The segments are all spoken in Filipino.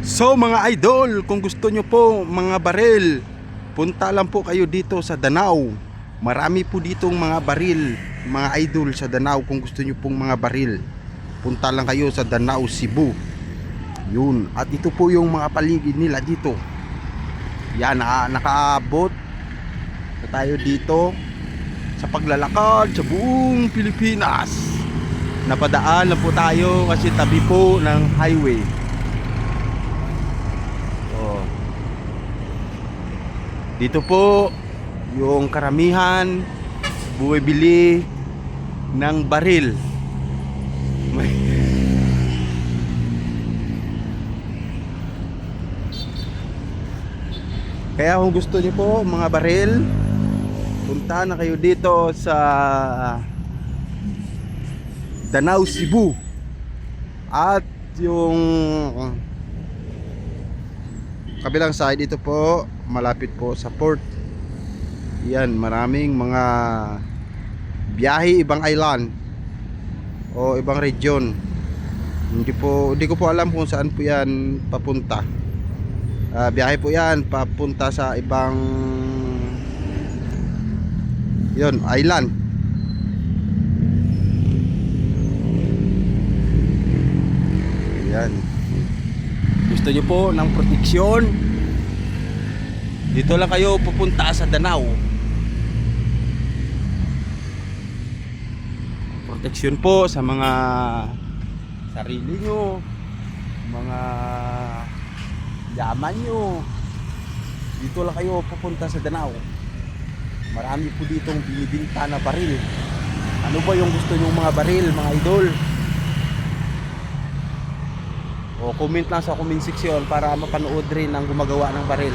So mga idol, kung gusto nyo po mga baril, punta lang po kayo dito sa Danao. Marami po ditong mga baril, mga idol, sa Danao. Kung gusto nyo pong mga baril, punta lang kayo sa Danao, Cebu. Yun, at ito po yung mga paligid nila dito. Yan, nakaabot na tayo dito sa paglalakad sa buong Pilipinas. Napadaan lang po tayo kasi tabi po ng highway. Dito po yung karamihan bumibili ng baril. Kaya kung gusto niyo po mga baril, punta na kayo dito sa Danao, Cebu. At yung kabilang side, ito po malapit po sa port. Yan, maraming mga biyahe ibang island o ibang region. Hindi ko po alam kung saan po yan papunta. Biyahe po yan papunta sa ibang island. Yan. Gusto nyo po ng proteksyon, dito lang kayo pupunta sa Danao. Proteksyon po sa mga sarili nyo, mga yaman nyo. Dito lang kayo pupunta sa Danao. Marami po ditong binibinta na baril. Ano ba yung gusto nyong mga baril, mga idol? O comment lang sa comment section para mapanood rin ang gumagawa ng baril.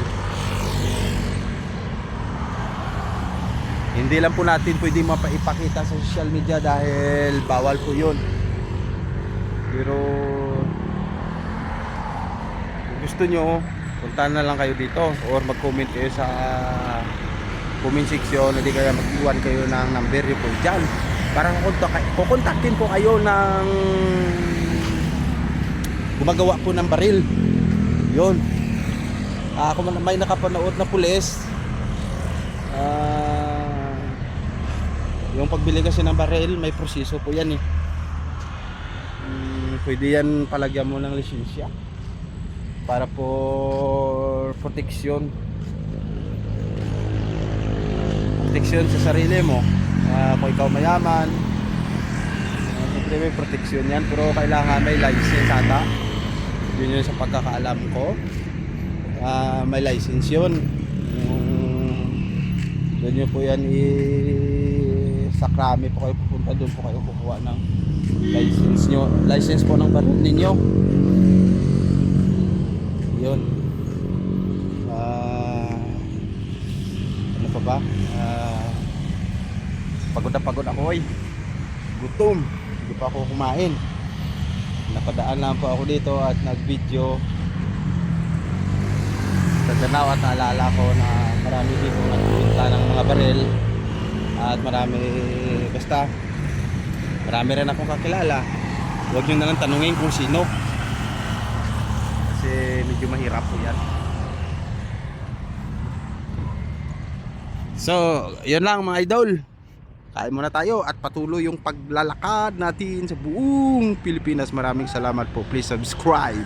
Hindi lang po natin pwede mapaipakita sa social media dahil bawal po yun. Pero kung gusto nyo, punta na lang kayo dito or mag-comment kayo sa comment section. Hindi kaya mag-iwan kayo ng number nyo po dyan para kukontaktin po kayo ng gumagawa po ng baril. Yun. Kung may nakapanood na pulis, yung pagbili kasi ng baril, may proseso po yan eh. Pwede yan palagyan mo ng lisensya para po proteksyon sa sarili mo. Kung ikaw mayaman, siyempre may proteksyon yan, pero kailangan may license ata. Yun yung sa pagkakaalam ko. May license yun. Doon nyo po yan sa Krami po kayo pupunta, doon po kayo kukuha ng license nyo, license po ng baril ninyo. Yun. Ano pa ba? Pagod ako eh. Gutom, hindi pa ako kumain. Napadaan lang po ako dito at nag-video sa Danao at naalala ko na marami dito nagbibenta ng mga baril. At marami rin akong kakilala. Huwag nyo na lang tanungin kung sino, kasi medyo mahirap po yan. So yun lang mga idol, kain muna tayo at patuloy yung paglalakad natin sa buong Pilipinas. Maraming salamat po. Please subscribe.